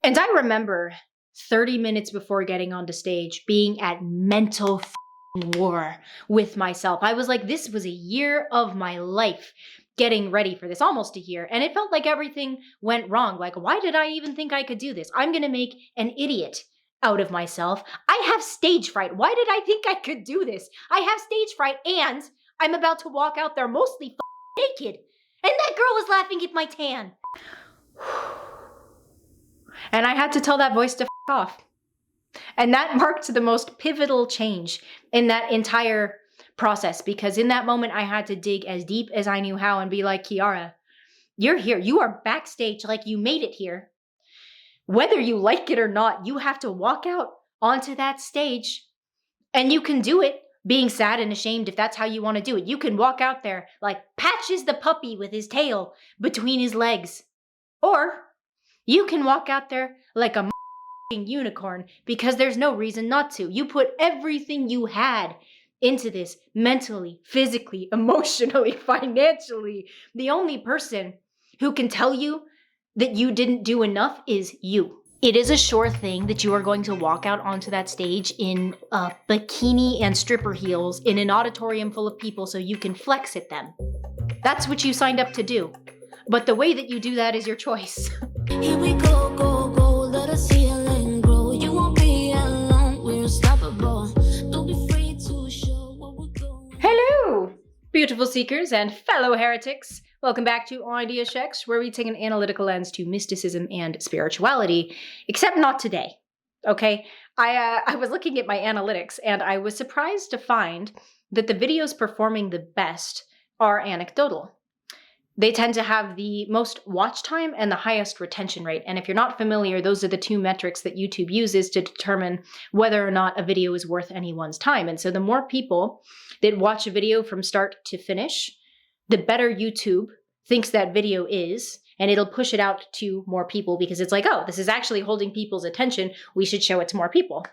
And I remember 30 minutes before getting onto stage being at mental war with myself. I was like, this was a year of my life getting ready for this, almost a year. And it felt like everything went wrong. Like, why did I even think I could do this? I'm going to make an idiot out of myself. I have stage fright. Why did I think I could do this? I have stage fright and I'm about to walk out there mostly naked. And that girl was laughing at my tan. And I had to tell that voice to off. And that marked the most pivotal change in that entire process, because in that moment I had to dig as deep as I knew how and be like, Kiara, you're here. You are backstage, like you made it here. Whether you like it or not, you have to walk out onto that stage, and you can do it being sad and ashamed if that's how you want to do it. You can walk out there like Patches the puppy with his tail between his legs. Or you can walk out there like a unicorn, because there's no reason not to. You put everything you had into this, mentally, physically, emotionally, financially. The only person who can tell you that you didn't do enough is you. It is a sure thing that you are going to walk out onto that stage in a bikini and stripper heels in an auditorium full of people so you can flex at them. That's what you signed up to do. But the way that you do that is your choice. Here we go, go, go, let us heal and grow. You won't be alone, we're unstoppable. Don't be afraid to show what we're going. Hello, beautiful seekers and fellow heretics. Welcome back to Idea Checks, where we take an analytical lens to mysticism and spirituality, except not today, okay? I was looking at my analytics, and I was surprised to find that the videos performing the best are anecdotal. They tend to have the most watch time and the highest retention rate. And if you're not familiar, those are the two metrics that YouTube uses to determine whether or not a video is worth anyone's time. And so the more people that watch a video from start to finish, the better YouTube thinks that video is, and it'll push it out to more people because it's like, oh, this is actually holding people's attention. We should show it to more people.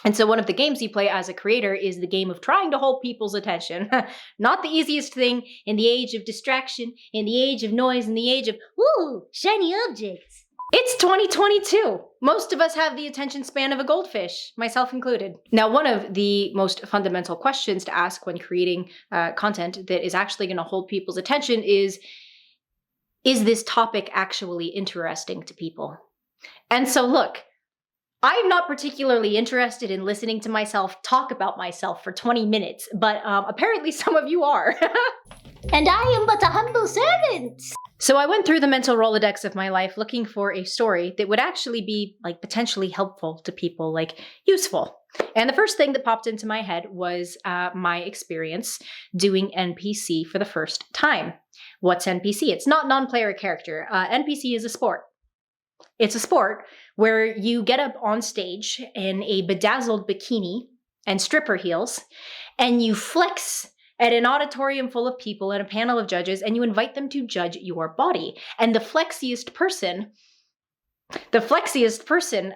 And so one of the games you play as a creator is the game of trying to hold people's attention. Not the easiest thing in the age of distraction, in the age of noise, in the age of, ooh, shiny objects. It's 2022. Most of us have the attention span of a goldfish, myself included. Now, one of the most fundamental questions to ask when creating content that is actually going to hold people's attention is this topic actually interesting to people? And so look, I'm not particularly interested in listening to myself talk about myself for 20 minutes, but apparently some of you are. And I am but a humble servant. So I went through the mental Rolodex of my life looking for a story that would actually be like potentially helpful to people, like useful. And the first thing that popped into my head was my experience doing NPC for the first time. What's NPC? It's not non-player character. NPC is a sport. It's a sport where you get up on stage in a bedazzled bikini and stripper heels, and you flex at an auditorium full of people and a panel of judges, and you invite them to judge your body. And the flexiest person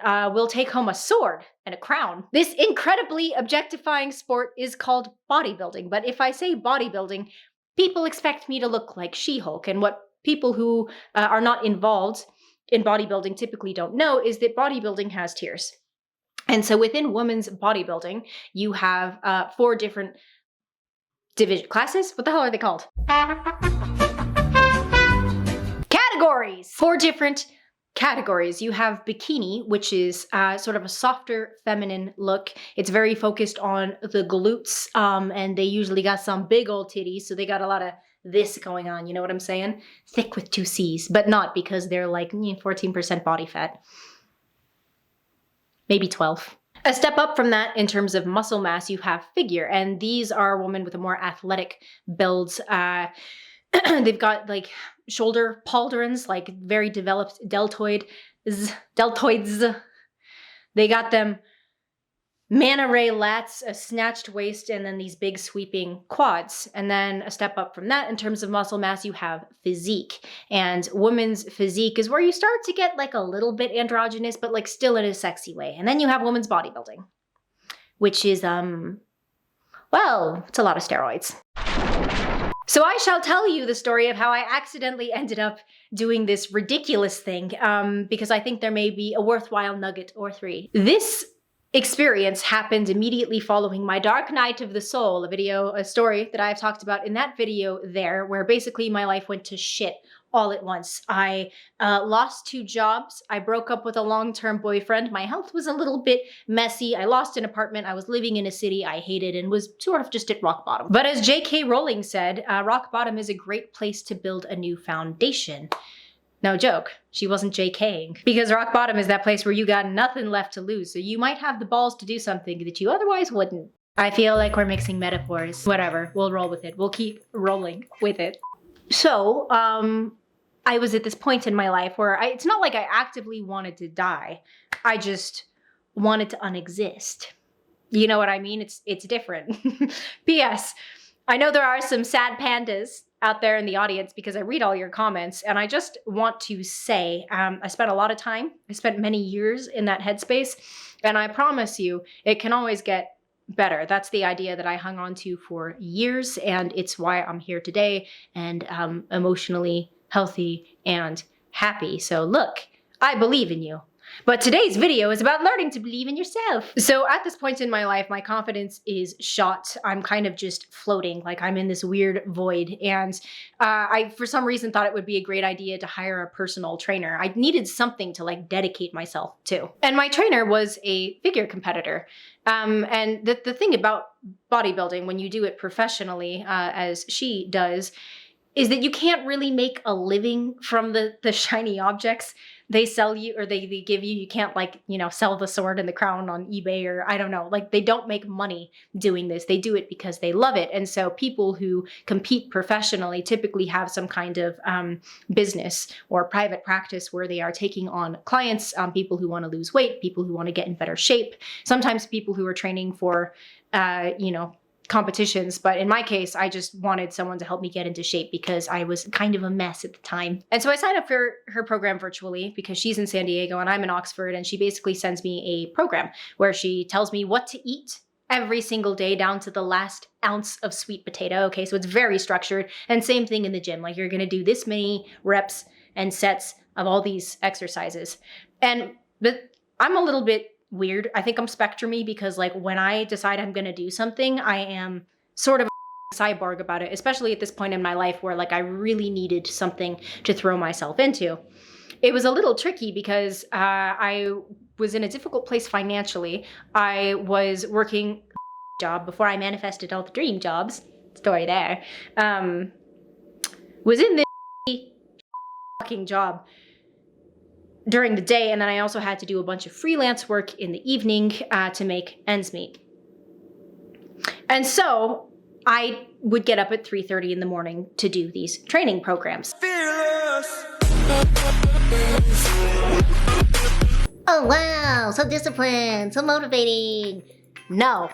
will take home a sword and a crown. This incredibly objectifying sport is called bodybuilding. But if I say bodybuilding, people expect me to look like She-Hulk. And what people who are not involved in bodybuilding typically don't know is that bodybuilding has tiers. And so within women's bodybuilding, you have 4 different division classes. What the hell are they called? Categories. 4 different categories. You have bikini, which is sort of a softer feminine look. It's very focused on the glutes, and they usually got some big old titties, so they got a lot of this going on, you know what I'm saying? Thick with 2 C's, but not because they're like 14% body fat. Maybe 12. A step up from that in terms of muscle mass, you have figure, and these are women with a more athletic builds. They've got like shoulder pauldrons, like very developed deltoids. They got them manta ray lats, a snatched waist, and then these big sweeping quads. And then a step up from that in terms of muscle mass, you have physique. And women's physique is where you start to get like a little bit androgynous, but like still in a sexy way. And then you have women's bodybuilding, which is, well, it's a lot of steroids. So I shall tell you the story of how I accidentally ended up doing this ridiculous thing because I think there may be a worthwhile nugget or three. This experience happened immediately following my dark night of the soul, a story that I've talked about in that video there, where basically my life went to shit all at once. I lost 2 jobs. I broke up with a long-term boyfriend. My health was a little bit messy. I lost an apartment. I was living in a city I hated and was sort of just at rock bottom. But as J.K. Rowling said, rock bottom is a great place to build a new foundation. No joke, she wasn't JKing. Because rock bottom is that place where you got nothing left to lose, so you might have the balls to do something that you otherwise wouldn't. I feel like we're mixing metaphors. Whatever, we'll roll with it. We'll keep rolling with it. So, I was at this point in my life where it's not like I actively wanted to die. I just wanted to unexist. You know what I mean? It's different. P.S. I know there are some sad pandas out there in the audience because I read all your comments, and I just want to say I spent a lot of time. I spent many years in that headspace, and I promise you it can always get better. That's the idea that I hung on to for years, and it's why I'm here today and emotionally healthy and happy. So look, I believe in you. But today's video is about learning to believe in yourself. So at this point in my life, my confidence is shot. I'm kind of just floating, like I'm in this weird void. And I, for some reason, thought it would be a great idea to hire a personal trainer. I needed something to like dedicate myself to. And my trainer was a figure competitor. And the thing about bodybuilding, when you do it professionally, as she does, is that you can't really make a living from the shiny objects they sell you or they give you. You can't like, you know, sell the sword and the crown on eBay or I don't know. Like they don't make money doing this. They do it because they love it. And so people who compete professionally typically have some kind of business or private practice where they are taking on clients, people who want to lose weight, people who want to get in better shape, sometimes people who are training for, you know, competitions. But in my case, I just wanted someone to help me get into shape because I was kind of a mess at the time. And so I signed up for her program virtually because she's in San Diego and I'm in Oxford, and she basically sends me a program where she tells me what to eat every single day down to the last ounce of sweet potato. Okay, so it's very structured. And same thing in the gym, like you're gonna do this many reps and sets of all these exercises. But I'm a little bit weird. I think I'm spectrumy because like when I decide I'm going to do something, I am sort of a cyborg about it, especially at this point in my life where like I really needed something to throw myself into. It was a little tricky because I was in a difficult place financially. I was working a job before I manifested all the dream jobs. Story there. Was in this fucking job during the day, and then I also had to do a bunch of freelance work in the evening to make ends meet. And so I would get up at 3:30 in the morning to do these training programs. Fearless. Oh wow, so disciplined, so motivating. No.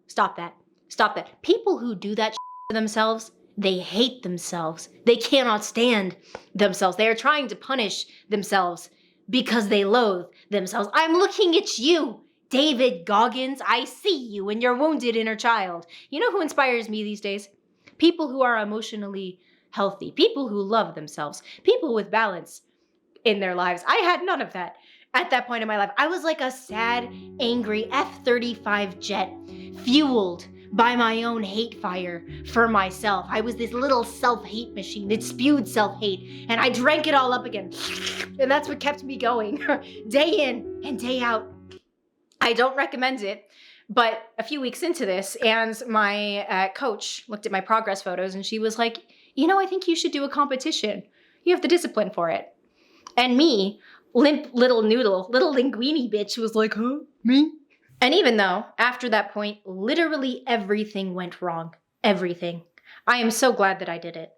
Stop that. People who do that to themselves, they hate themselves. They cannot stand themselves. They are trying to punish themselves because they loathe themselves. I'm looking at you, David Goggins. I see you and your wounded inner child. You know who inspires me these days? People who are emotionally healthy, people who love themselves, people with balance in their lives. I had none of that at that point in my life. I was like a sad, angry F-35 jet fueled by my own hate fire for myself. I was this little self-hate machine that spewed self-hate, and I drank it all up again. And that's what kept me going day in and day out. I don't recommend it, but a few weeks into this, and my coach looked at my progress photos and she was like, you know, I think you should do a competition. You have the discipline for it. And me, limp little noodle, little linguini bitch was like, huh, me? And even though, after that point, literally everything went wrong. Everything. I am so glad that I did it.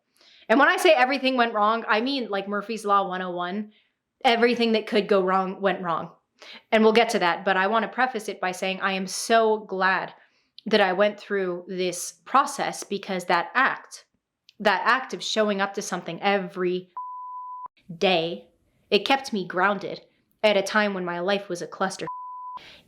And when I say everything went wrong, I mean like Murphy's Law 101. Everything that could go wrong went wrong. And we'll get to that, but I want to preface it by saying I am so glad that I went through this process, because that act of showing up to something every day, it kept me grounded at a time when my life was a cluster.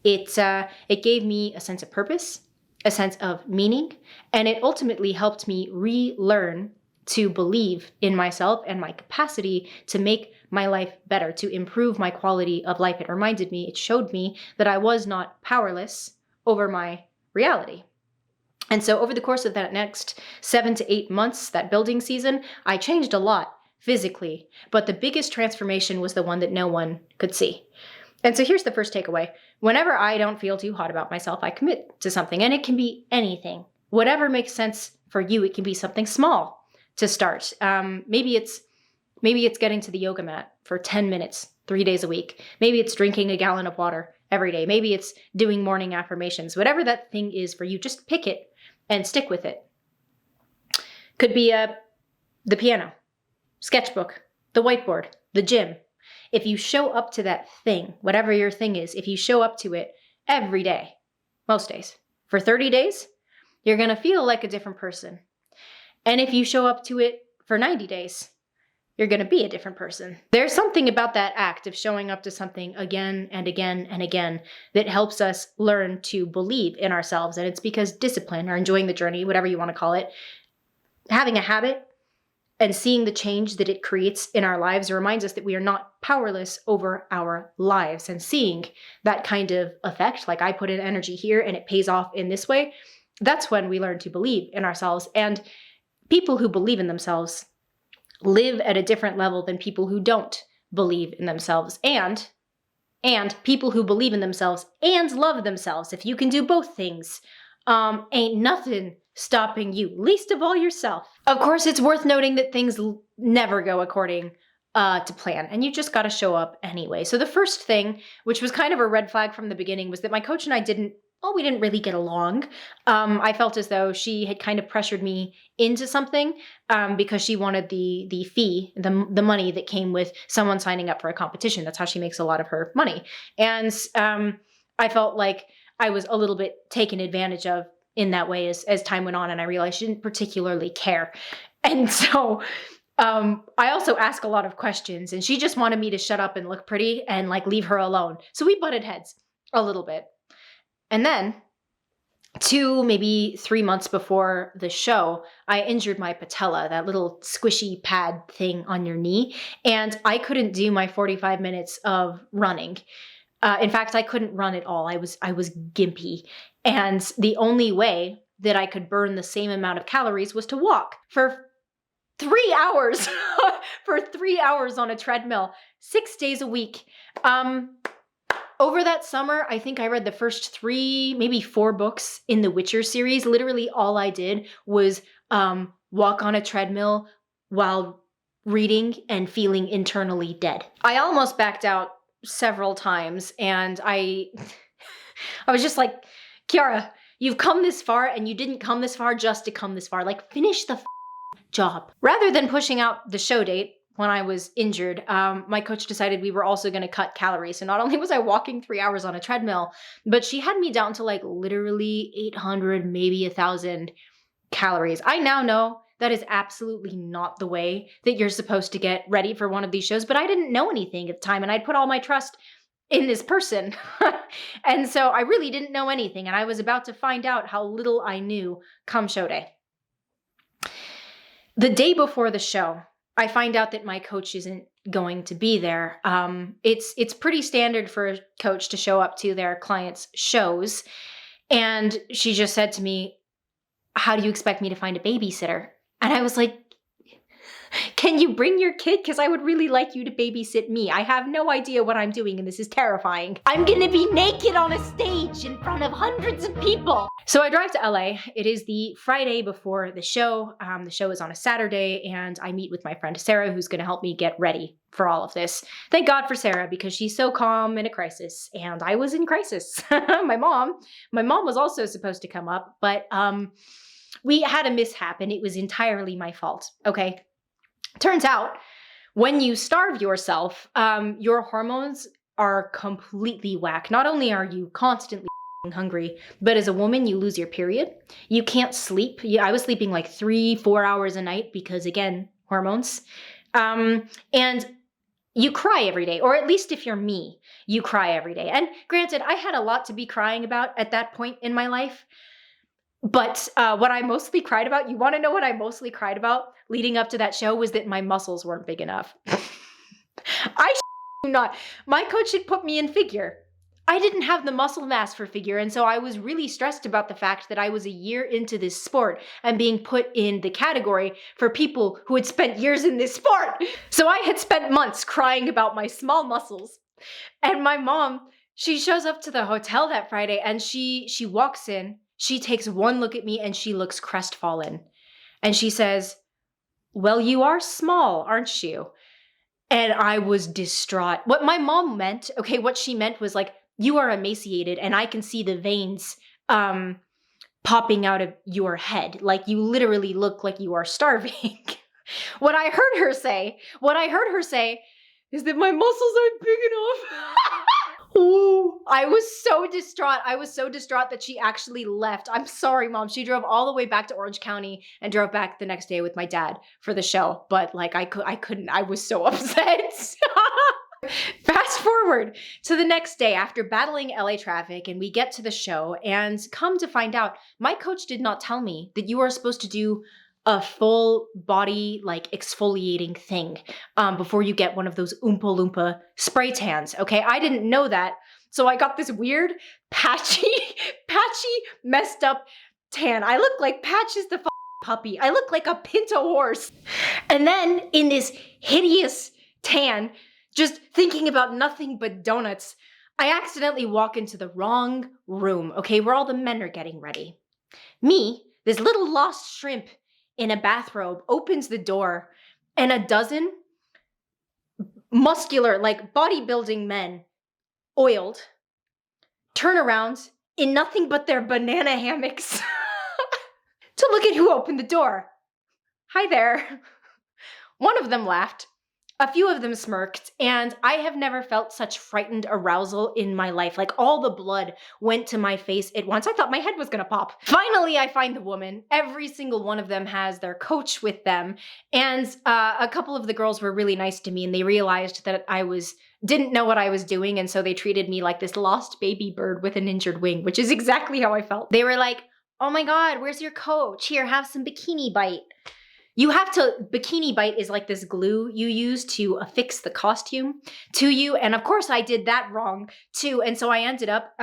It gave me a sense of purpose, a sense of meaning, and it ultimately helped me relearn to believe in myself and my capacity to make my life better, to improve my quality of life. It showed me that I was not powerless over my reality. And so over the course of that next 7 to 8 months, that building season, I changed a lot physically, but the biggest transformation was the one that no one could see. And so here's the first takeaway. Whenever I don't feel too hot about myself, I commit to something, and it can be anything. Whatever makes sense for you, it can be something small to start. Maybe it's getting to the yoga mat for 10 minutes, 3 days a week. Maybe it's drinking a gallon of water every day. Maybe it's doing morning affirmations. Whatever that thing is for you, just pick it and stick with it. Could be the piano, sketchbook, the whiteboard, the gym. If you show up to that thing, whatever your thing is, if you show up to it every day, most days, for 30 days, you're going to feel like a different person. And if you show up to it for 90 days, you're going to be a different person. There's something about that act of showing up to something again and again and again that helps us learn to believe in ourselves. And it's because discipline, or enjoying the journey, whatever you want to call it, having a habit and seeing the change that it creates in our lives reminds us that we are not powerless over our lives. And seeing that kind of effect, like I put in energy here and it pays off in this way, that's when we learn to believe in ourselves. And people who believe in themselves live at a different level than people who don't believe in themselves. And people who believe in themselves and love themselves. If you can do both things, ain't nothing stopping you, least of all yourself. Of course, it's worth noting that things never go according to plan, and you just got to show up anyway. So the first thing, which was kind of a red flag from the beginning, was that my coach and I didn't really get along. I felt as though she had kind of pressured me into something because she wanted the fee, the money that came with someone signing up for a competition. That's how she makes a lot of her money. And I felt like I was a little bit taken advantage of in that way as time went on, and I realized she didn't particularly care. And so I also ask a lot of questions, and she just wanted me to shut up and look pretty and like leave her alone. So we butted heads a little bit. And then 2, maybe 3 months before the show, I injured my patella, that little squishy pad thing on your knee, and I couldn't do my 45 minutes of running. In fact, I couldn't run at all. I was gimpy. And the only way that I could burn the same amount of calories was to walk for 3 hours, for 3 hours on a treadmill, 6 days a week. Over that summer, I think I read the first 3, maybe 4 books in the Witcher series. Literally all I did was walk on a treadmill while reading and feeling internally dead. I almost backed out several times, and I was just like, Kiara, you've come this far, and you didn't come this far just to come this far. Like, finish the job. Rather than pushing out the show date when I was injured, my coach decided we were also going to cut calories. So not only was I walking 3 hours on a treadmill, but she had me down to like literally 800, maybe 1,000 calories. I now know that is absolutely not the way that you're supposed to get ready for one of these shows, but I didn't know anything at the time, and I'd put all my trust in this person. And so I really didn't know anything, and I was about to find out how little I knew come show day. The day before the show, I find out that my coach isn't going to be there. It's pretty standard for a coach to show up to their clients' shows, and she just said to me, "How do you expect me to find a babysitter?" And I was like, "Can you bring your kid? Because I would really like you to babysit me. I have no idea what I'm doing, and this is terrifying. I'm gonna be naked on a stage in front of hundreds of people." So I drive to LA. It is the Friday before the show. The show is on a Saturday, and I meet with my friend Sarah, who's gonna help me get ready for all of this. Thank God for Sarah, because she's so calm in a crisis, and I was in crisis. My mom was also supposed to come up, but we had a mishap, and it was entirely my fault, okay? Turns out, when you starve yourself, your hormones are completely whack. Not only are you constantly hungry, but as a woman, you lose your period. You can't sleep. I was sleeping like 3-4 hours a night because, again, hormones. And you cry every day, or at least if you're me, you cry every day. And granted, I had a lot to be crying about at that point in my life, But what I mostly cried about, you want to know what I mostly cried about leading up to that show, was that my muscles weren't big enough. I not. My coach had put me in figure. I didn't have the muscle mass for figure, and so I was really stressed about the fact that I was a year into this sport and being put in the category for people who had spent years in this sport. So I had spent months crying about my small muscles. And my mom, she shows up to the hotel that Friday and she walks in, she takes one look at me and she looks crestfallen. And she says, "Well, you are small, aren't you?" And I was distraught. What my mom meant, okay, what she meant was like, "You are emaciated and I can see the veins popping out of your head. Like you literally look like you are starving." What I heard her say is that my muscles aren't big enough. Ooh, I was so distraught. I was so distraught that she actually left. I'm sorry, Mom. She drove all the way back to Orange County and drove back the next day with my dad for the show. But like I couldn't. I was so upset. Fast forward to the next day after battling LA traffic, and we get to the show, and come to find out, my coach did not tell me that you are supposed to do a full body like exfoliating thing before you get one of those Oompa Loompa spray tans. Okay, I didn't know that. So I got this weird, patchy, messed up tan. I look like Patches the puppy. I look like a pinto horse. And then in this hideous tan, just thinking about nothing but donuts, I accidentally walk into the wrong room, okay, where all the men are getting ready. Me, this little lost shrimp in a bathrobe, opens the door, and a dozen muscular, like bodybuilding men, oiled, turn around in nothing but their banana hammocks to look at who opened the door. "Hi there." One of them laughed. A few of them smirked, and I have never felt such frightened arousal in my life. Like all the blood went to my face at once. I thought my head was gonna pop. Finally, I find the woman. Every single one of them has their coach with them, and a couple of the girls were really nice to me, and they realized that I didn't know what I was doing, and so they treated me like this lost baby bird with an injured wing, which is exactly how I felt. They were like, "Oh my God, where's your coach? Here, have some Bikini Bite." Bikini Bite is like this glue you use to affix the costume to you. And of course I did that wrong too. And so I ended up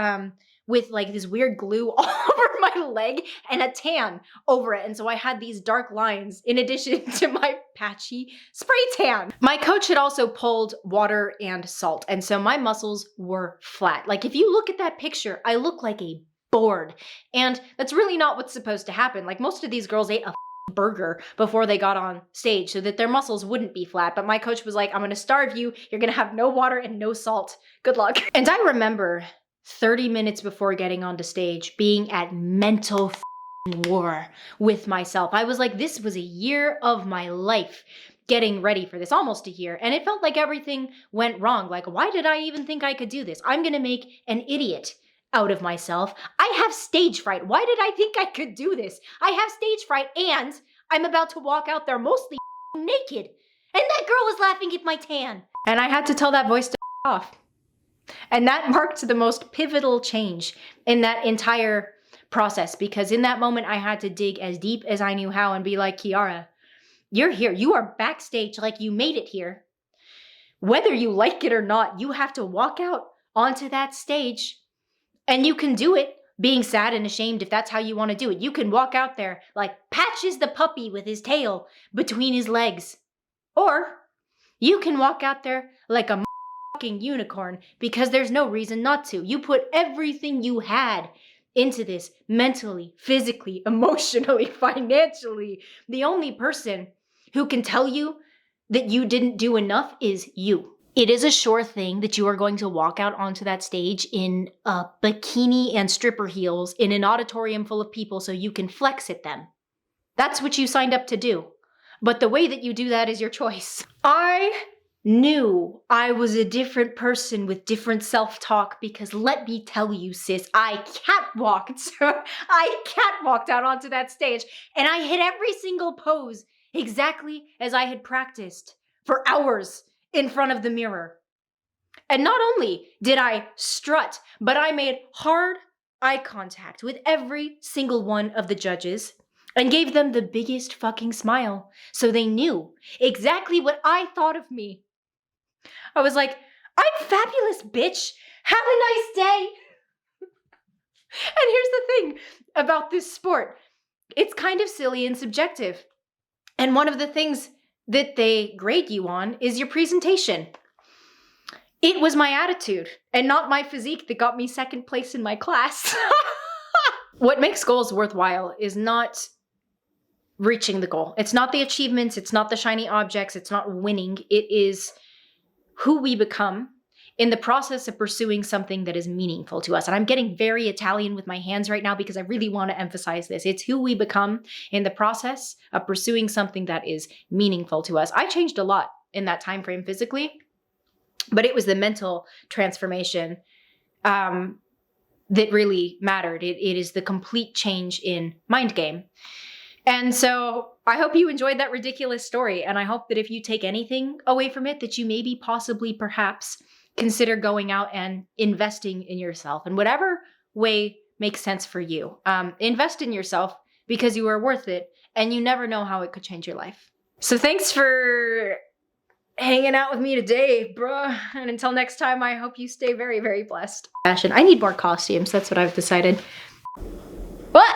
with like this weird glue all over my leg and a tan over it. And so I had these dark lines in addition to my patchy spray tan. My coach had also pulled water and salt. And so my muscles were flat. Like if you look at that picture, I look like a board. And that's really not what's supposed to happen. Like most of these girls ate a burger before they got on stage so that their muscles wouldn't be flat. But my coach was like, "I'm gonna starve you. You're gonna have no water and no salt. Good luck." And I remember 30 minutes before getting onto stage being at mental war with myself. I was like, this was a year of my life getting ready for this, almost a year. And it felt like everything went wrong. Like, why did I even think I could do this? I'm gonna make an idiot out of myself. I have stage fright. Why did I think I could do this? I have stage fright and I'm about to walk out there mostly naked. And that girl was laughing at my tan. And I had to tell that voice to off. And that marked the most pivotal change in that entire process, because in that moment I had to dig as deep as I knew how and be like, "Kiara, you're here. You are backstage, like you made it here. Whether you like it or not, you have to walk out onto that stage. And you can do it being sad and ashamed if that's how you want to do it. You can walk out there like Patches the puppy with his tail between his legs. Or you can walk out there like a fucking unicorn, because there's no reason not to. You put everything you had into this mentally, physically, emotionally, financially. The only person who can tell you that you didn't do enough is you. It is a sure thing that you are going to walk out onto that stage in a bikini and stripper heels in an auditorium full of people so you can flex at them. That's what you signed up to do. But the way that you do that is your choice. I knew I was a different person with different self-talk, because let me tell you, sis, I catwalked out onto that stage, and I hit every single pose exactly as I had practiced for hours in front of the mirror. And not only did I strut, but I made hard, eye contact with every single one of the judges and gave them the biggest fucking smile so they knew exactly what I thought of me. I was like, I'm fabulous, bitch. Have a nice day. And here's the thing about this sport. It's kind of silly and subjective. And one of the things that they grade you on is your presentation. It was my attitude and not my physique that got me second place in my class. What makes goals worthwhile is not reaching the goal. It's not the achievements. It's not the shiny objects. It's not winning. It is who we become in the process of pursuing something that is meaningful to us. And I'm getting very Italian with my hands right now because I really want to emphasize this. It's who we become in the process of pursuing something that is meaningful to us. I changed a lot in that time frame physically, but it was the mental transformation that really mattered. It is the complete change in mind game. And so I hope you enjoyed that ridiculous story. And I hope that if you take anything away from it, that you maybe possibly perhaps consider going out and investing in yourself in whatever way makes sense for you. Invest in yourself because you are worth it and you never know how it could change your life. So thanks for hanging out with me today, bruh. And until next time, I hope you stay very, very blessed. Fashion. I need more costumes. That's what I've decided. What?